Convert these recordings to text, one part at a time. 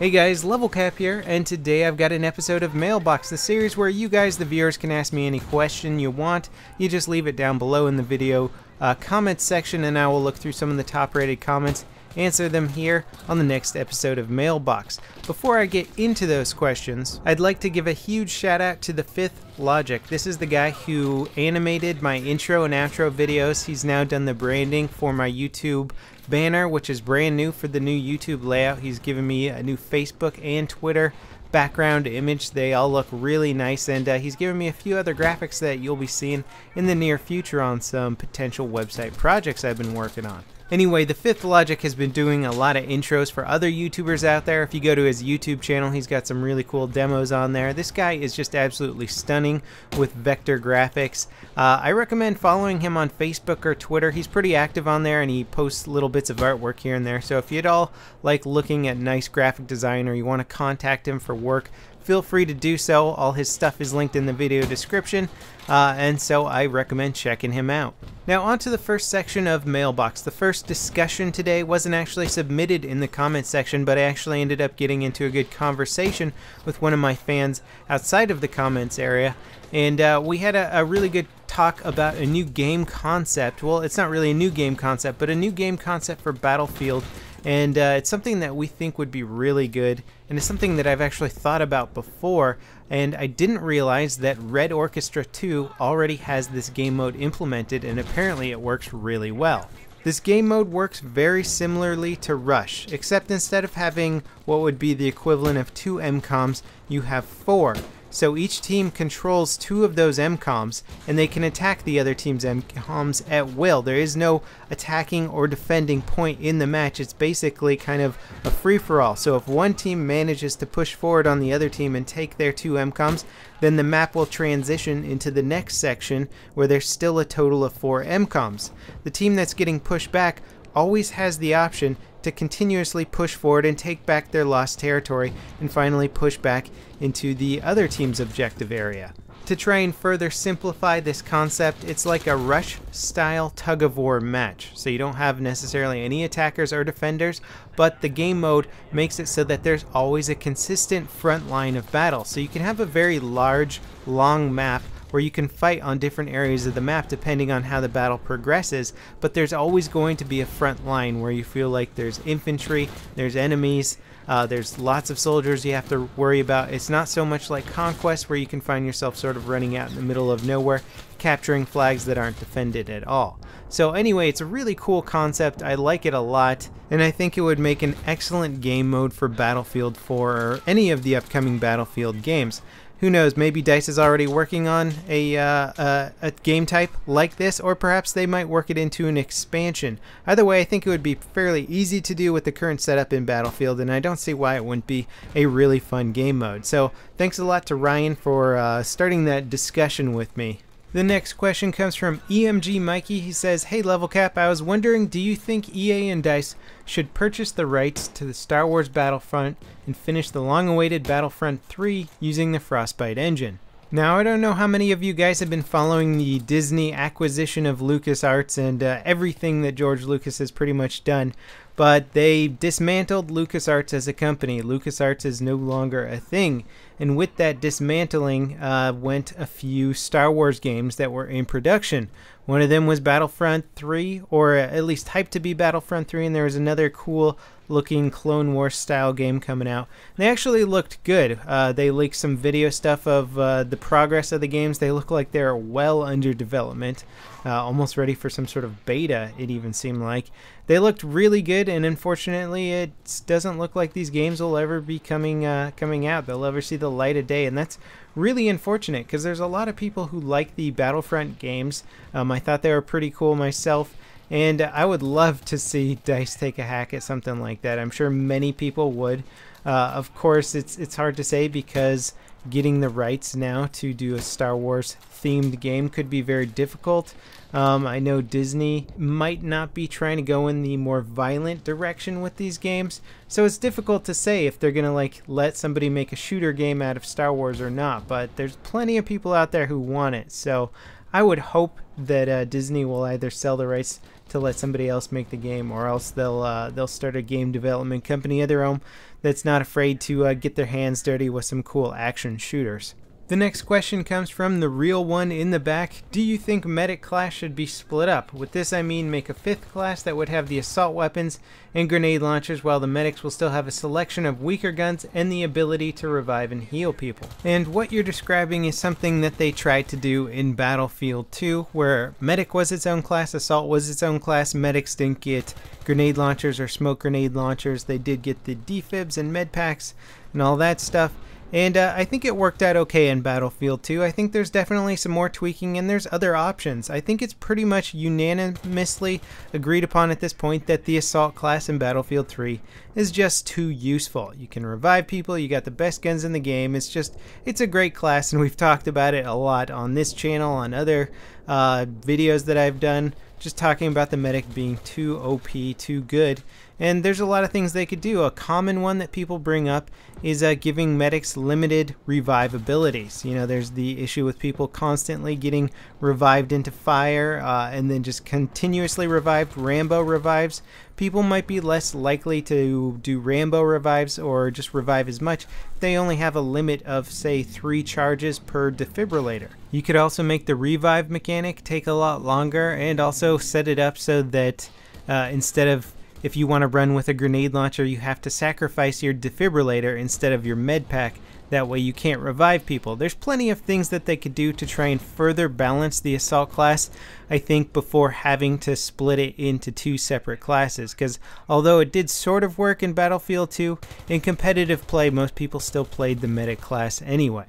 Hey guys, LevelCap here, and today I've got an episode of Mailbox, the series where you guys, the viewers, can ask me any question you want. You just leave it down below in the video comments section, and I will look through some of the top-rated comments, answer them here on the next episode of Mailbox. Before I get into those questions, I'd like to give a huge shout out to the Fifth Logic. This is the guy who animated my intro and outro videos. He's now done the branding for my YouTube banner, which is brand new for the new YouTube layout. He's given me a new Facebook and Twitter background image. They all look really nice, and he's given me a few other graphics that you'll be seeing in the near future on some potential website projects I've been working on. Anyway, the Fifth Logic has been doing a lot of intros for other YouTubers out there. If you go to his YouTube channel, he's got some really cool demos on there. This guy is just absolutely stunning with vector graphics. I recommend following him on Facebook or Twitter. He's pretty active on there, and he posts little bits of artwork here and there. So if you'd all like looking at nice graphic design, or you want to contact him for work, feel free to do so. All his stuff is linked in the video description, and so I recommend checking him out. Now on to the first section of Mailbox. The first discussion today wasn't actually submitted in the comment section, but I actually ended up getting into a good conversation with one of my fans outside of the comments area, and we had a really good talk about a new game concept. Well, it's not really a new game concept, but a new game concept for Battlefield. And it's something that we think would be really good, and it's something that I've actually thought about before, and I didn't realize that Red Orchestra 2 already has this game mode implemented, and apparently it works really well. This game mode works very similarly to Rush, except instead of having what would be the equivalent of 2 MCOMs, you have 4. So each team controls 2 of those MCOMs, and they can attack the other team's MCOMs at will. There is no attacking or defending point in the match. It's basically kind of a free-for-all. So if one team manages to push forward on the other team and take their 2 MCOMs, then the map will transition into the next section where there's still a total of 4 MCOMs. The team that's getting pushed back always has the option to continuously push forward and take back their lost territory, and finally push back into the other team's objective area. To try and further simplify this concept, it's like a Rush-style tug-of-war match. So you don't have necessarily any attackers or defenders, but the game mode makes it so that there's always a consistent front line of battle. So you can have a very large, long map where you can fight on different areas of the map depending on how the battle progresses, but there's always going to be a front line where you feel like there's infantry, there's enemies, there's lots of soldiers you have to worry about. It's not so much like Conquest, where you can find yourself sort of running out in the middle of nowhere, capturing flags that aren't defended at all. So anyway, it's a really cool concept. I like it a lot, and I think it would make an excellent game mode for Battlefield 4 or any of the upcoming Battlefield games. Who knows, maybe DICE is already working on a game type like this, or perhaps they might work it into an expansion. Either way, I think it would be fairly easy to do with the current setup in Battlefield, and I don't see why it wouldn't be a really fun game mode. So thanks a lot to Ryan for starting that discussion with me. The next question comes from EMG Mikey. He says, "Hey LevelCap, I was wondering, do you think EA and DICE should purchase the rights to the Star Wars Battlefront and finish the long-awaited Battlefront 3 using the Frostbite engine?" Now, I don't know how many of you guys have been following the Disney acquisition of LucasArts and everything that George Lucas has pretty much done, but they dismantled LucasArts as a company. LucasArts is no longer a thing, and with that dismantling went a few Star Wars games that were in production. One of them was Battlefront 3, or at least hyped to be Battlefront 3, and there was another cool looking Clone Wars style game coming out. They actually looked good. They leaked some video stuff of the progress of the games. They look like they're well under development, almost ready for some sort of beta, it even seemed like. They looked really good, and unfortunately it doesn't look like these games will ever be coming out. They'll ever see the light of day, and that's really unfortunate because there's a lot of people who like the Battlefront games. I thought they were pretty cool myself, and I would love to see DICE take a hack at something like that. I'm sure many people would. Of course, it's hard to say because getting the rights now to do a Star Wars themed game could be very difficult. I know Disney might not be trying to go in the more violent direction with these games, so it's difficult to say if they're gonna let somebody make a shooter game out of Star Wars or not, but there's plenty of people out there who want it, so I would hope that Disney will either sell the rights to let somebody else make the game, or else they'll start a game development company of their own that's not afraid to get their hands dirty with some cool action shooters. The next question comes from the real one in the back. Do you think medic class should be split up? With this I mean make a 5th class that would have the assault weapons and grenade launchers, while the medics will still have a selection of weaker guns and the ability to revive and heal people. And what you're describing is something that they tried to do in Battlefield 2, where medic was its own class, assault was its own class. Medics didn't get grenade launchers or smoke grenade launchers. They did get the defibs and med packs and all that stuff. And I think it worked out okay in Battlefield 2. I think there's definitely some more tweaking, and there's other options. I think it's pretty much unanimously agreed upon at this point that the assault class in Battlefield 3 is just too useful. You can revive people, you got the best guns in the game. It's a great class, and we've talked about it a lot on this channel, on other videos that I've done, just talking about the medic being too OP, too good. And there's a lot of things they could do. A common one that people bring up is giving medics limited revive abilities. You know, there's the issue with people constantly getting revived into fire and then just continuously revived. Rambo revives. People might be less likely to do Rambo revives or just revive as much if they only have a limit of, say, 3 charges per defibrillator. You could also make the revive mechanic take a lot longer, and also set it up so that instead of, if you want to run with a grenade launcher, you have to sacrifice your defibrillator instead of your med pack. That way you can't revive people. There's plenty of things that they could do to try and further balance the assault class, I think, before having to split it into 2 separate classes. Because although it did sort of work in Battlefield 2, in competitive play most people still played the medic class anyway.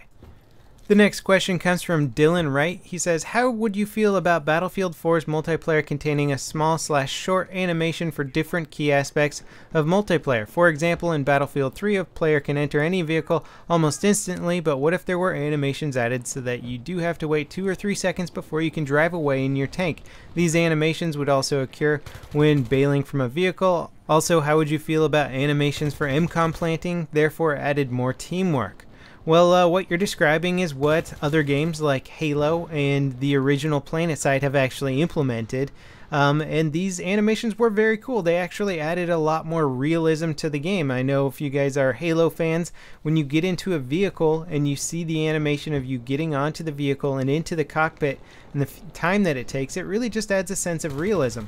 The next question comes from Dylan Wright. He says, how would you feel about Battlefield 4's multiplayer containing a small/short animation for different key aspects of multiplayer? For example, in Battlefield 3, a player can enter any vehicle almost instantly, but what if there were animations added so that you do have to wait 2 or 3 seconds before you can drive away in your tank? These animations would also occur when bailing from a vehicle. Also, how would you feel about animations for MCOM planting, therefore added more teamwork? Well, what you're describing is what other games like Halo and the original PlanetSide have actually implemented. And these animations were very cool. They actually added a lot more realism to the game. I know if you guys are Halo fans, when you get into a vehicle and you see the animation of you getting onto the vehicle and into the cockpit and the time that it takes, it really just adds a sense of realism.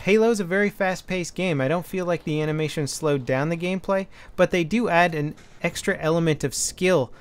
Halo's a very fast-paced game. I don't feel like the animation slowed down the gameplay, but they do add an extra element of skill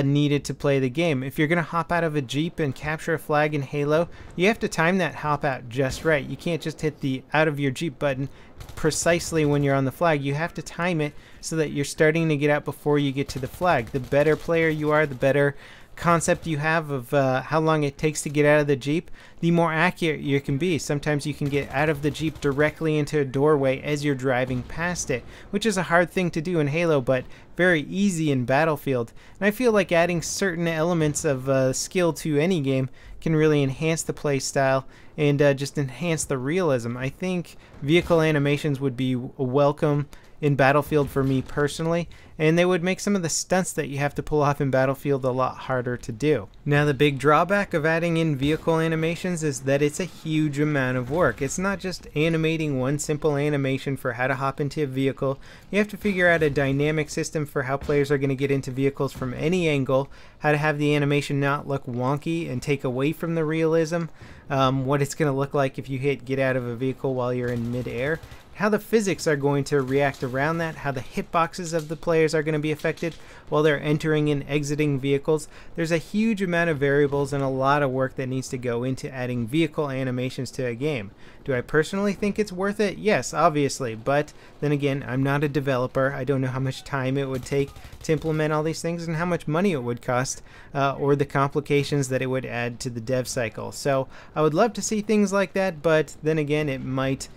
needed to play the game. If you're going to hop out of a Jeep and capture a flag in Halo, you have to time that hop out just right. You can't just hit the out of your Jeep button precisely when you're on the flag. You have to time it so that you're starting to get out before you get to the flag. The better player you are, the better concept you have of how long it takes to get out of the Jeep, the more accurate you can be. Sometimes you can get out of the Jeep directly into a doorway as you're driving past it, which is a hard thing to do in Halo, but very easy in Battlefield. And I feel like adding certain elements of skill to any game can really enhance the play style and just enhance the realism. I think vehicle animations would be welcome in Battlefield for me personally, and they would make some of the stunts that you have to pull off in Battlefield a lot harder to do. Now, the big drawback of adding in vehicle animations is that it's a huge amount of work. It's not just animating one simple animation for how to hop into a vehicle. You have to figure out a dynamic system for how players are going to get into vehicles from any angle, how to have the animation not look wonky and take away from the realism, what it's going to look like if you hit get out of a vehicle while you're in midair, how the physics are going to react around that, how the hitboxes of the players are going to be affected while they're entering and exiting vehicles. There's a huge amount of variables and a lot of work that needs to go into adding vehicle animations to a game. Do I personally think it's worth it? Yes, obviously, but then again, I'm not a developer. I don't know how much time it would take to implement all these things and how much money it would cost or the complications that it would add to the dev cycle. So I would love to see things like that, but then again, it might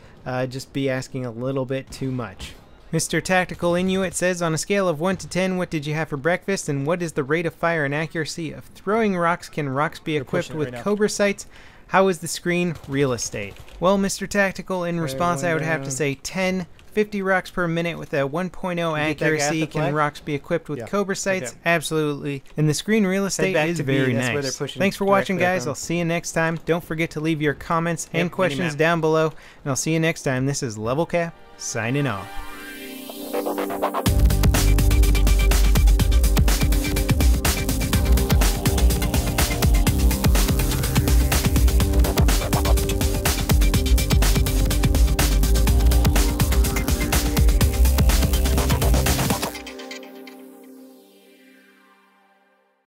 just be asking a little bit too much. Mr. Tactical Inuit says, on a scale of 1 to 10, what did you have for breakfast, and what is the rate of fire and accuracy of throwing rocks? Can rocks be equipped with Cobra sights? How is the screen real estate? Well, Mr. Tactical, in response, I would have to say 10 50 rocks per minute with a 1.0 accuracy. Can rocks be equipped with Cobra sights? Okay. Absolutely. And the screen real estate is very nice. Thanks for watching, guys. I'll see you next time. Don't forget to leave your comments and questions down below. And I'll see you next time. This is LevelCap signing off.